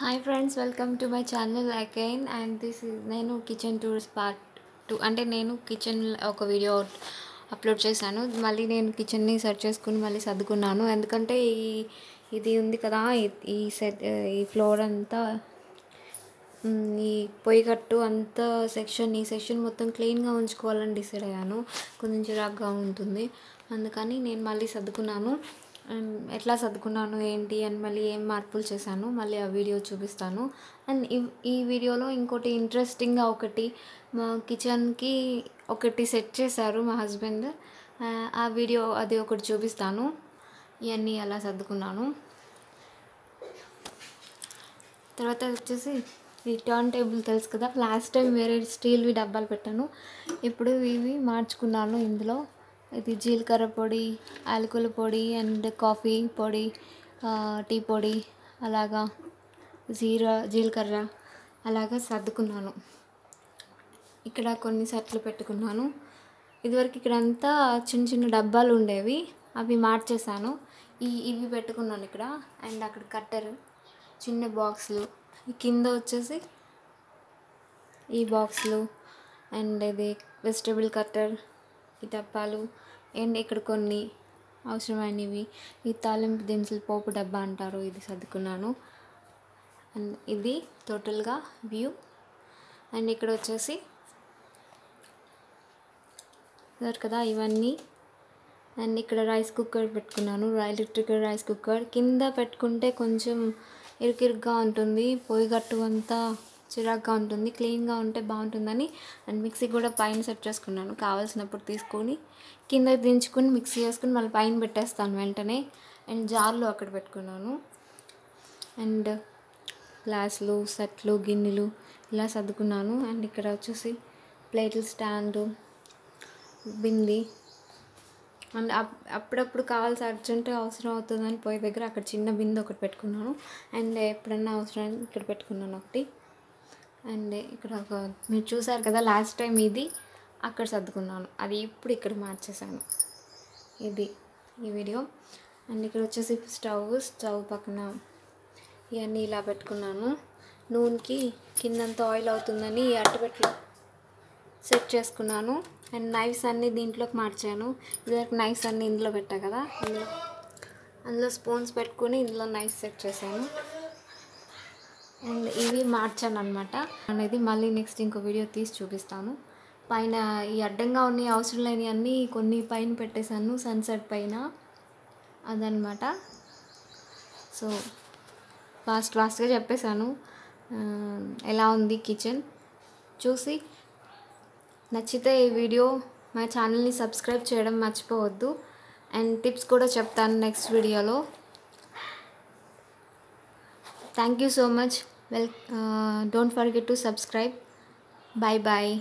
Hi friends, welcome to my channel again. And this is నేను kitchen tours part 2. అంటే నేను kitchen ఒక video upload చేశాను. మళ్ళీ నేను కిచెన్ని సెర్చ్ చేసుకుని మళ్ళీ సర్దుకున్నాను. ఎందుకంటే ఇది ఉంది కదా, ఈ ఫ్లోర్ అంతా, ఈ పొయ్యి కట్టు అంతా ఈ సెక్షన్ మొత్తం క్లీన్గా ఉంచుకోవాలని డిసైడ్ అయ్యాను. కొంచెం చిరాగ్గా ఉంటుంది, అందుకని నేను మళ్ళీ సర్దుకున్నాను. ఎట్లా సర్దుకున్నాను ఏంటి అని మళ్ళీ ఏం మార్పులు చేశాను మళ్ళీ ఆ వీడియో చూపిస్తాను. అండ్ ఈ వీడియోలో ఇంకోటి ఇంట్రెస్టింగ్గా మా కిచెన్కి ఒకటి సెట్ చేశారు మా హస్బెండ్. ఆ వీడియో అది ఒకటి చూపిస్తాను. ఇవన్నీ అలా సర్దుకున్నాను. తర్వాత వచ్చేసి ఈ టర్న్ టేబుల్ తెలుసు కదా, లాస్ట్ టైం వేరే స్టీల్వి డబ్బాలు పెట్టాను, ఇప్పుడు ఇవి మార్చుకున్నాను. ఇందులో ఇది జీలకర్ర పొడి, యాలకుల పొడి అండ్ కాఫీ పొడి, టీ పొడి, అలాగా జీలకర్ర అలాగా సర్దుకున్నాను. ఇక్కడ కొన్ని సెట్లు పెట్టుకున్నాను. ఇదివరకు ఇక్కడంతా చిన్న చిన్న డబ్బాలు ఉండేవి, అవి మార్చేసాను. ఇవి పెట్టుకున్నాను ఇక్కడ. అండ్ అక్కడ కట్టరు, చిన్న బాక్సులు, కింద వచ్చేసి ఈ బాక్సులు, అండ్ ఇది వెజిటబుల్ కట్టర్, ఈ డబ్బాలు, అండ్ ఇక్కడ కొన్ని అవసరమైనవి, ఈ తాలింపు దినుసులు పోపు డబ్బా అంటారు, ఇది సర్దుకున్నాను. అండ్ ఇది టోటల్గా వ్యూ. అండ్ ఇక్కడ వచ్చేసి కదా ఇవన్నీ. అండ్ ఇక్కడ రైస్ కుక్కర్ పెట్టుకున్నాను, ఎలక్ట్రికల్ రైస్ కుక్కర్. కింద పెట్టుకుంటే కొంచెం ఇరుకిరుగ్గా ఉంటుంది, పొయ్యి గట్టు అంతా చిరాగ్గా ఉంటుంది, క్లీన్గా ఉంటే బాగుంటుందని. అండ్ మిక్సీ కూడా పైన సెట్ చేసుకున్నాను, కావాల్సినప్పుడు తీసుకొని కింద దించుకొని మిక్సీ చేసుకుని మళ్ళీ పైన పెట్టేస్తాను వెంటనే. అండ్ జార్లు అక్కడ పెట్టుకున్నాను. అండ్ గ్లాసులు, సెట్లు, గిన్నెలు ఇలా సర్దుకున్నాను. అండ్ ఇక్కడ వచ్చేసి ప్లేట్లు స్టాండు, బింది. అండ్ అప్పుడప్పుడు కావాల్సి అర్జెంట్ అవసరం అవుతుందని పొయ్యి దగ్గర అక్కడ చిన్న బిందె ఒకటి పెట్టుకున్నాను. అండ్ ఎప్పుడన్నా అవసరం ఇక్కడ పెట్టుకున్నాను ఒకటి. అండ్ ఇక్కడ మీరు చూసారు కదా లాస్ట్ టైం, ఇది అక్కడ సర్దుకున్నాను, అది ఇప్పుడు ఇక్కడ మార్చేసాను. ఇది ఈ వీడియో. అండ్ ఇక్కడ వచ్చేసి స్టవ్ పక్కన ఇవన్నీ ఇలా పెట్టుకున్నాను. నూనెకి కిందంతా ఆయిల్ అవుతుందని అట్టపెట్టలో సెట్ చేసుకున్నాను. అండ్ నైఫ్స్ అన్నీ దీంట్లోకి మార్చాను. ఇదివరకు నైఫ్స్ అన్నీ ఇందులో పెట్టా కదా, అందులో స్పూన్స్ పెట్టుకుని ఇందులో నైఫ్ సెట్ చేశాను. అండ్ ఇవి మార్చాను అనమాట అనేది. మళ్ళీ నెక్స్ట్ ఇంకో వీడియో తీసి చూపిస్తాను. పైన ఈ అడ్డంగా ఉన్న అవసరం లేని అన్నీ కొన్ని పైన పెట్టేశాను, సన్సెట్ పైన, అదనమాట. సో ఫాస్ట్గా చెప్పేశాను. ఎలా ఉంది కిచెన్ చూసి నచ్చితే ఈ వీడియో మా ఛానల్ని సబ్స్క్రైబ్ చేయడం మర్చిపోవద్దు. అండ్ టిప్స్ కూడా చెప్తాను నెక్స్ట్ వీడియోలో. Thank you so much. Don't forget to subscribe. Bye bye.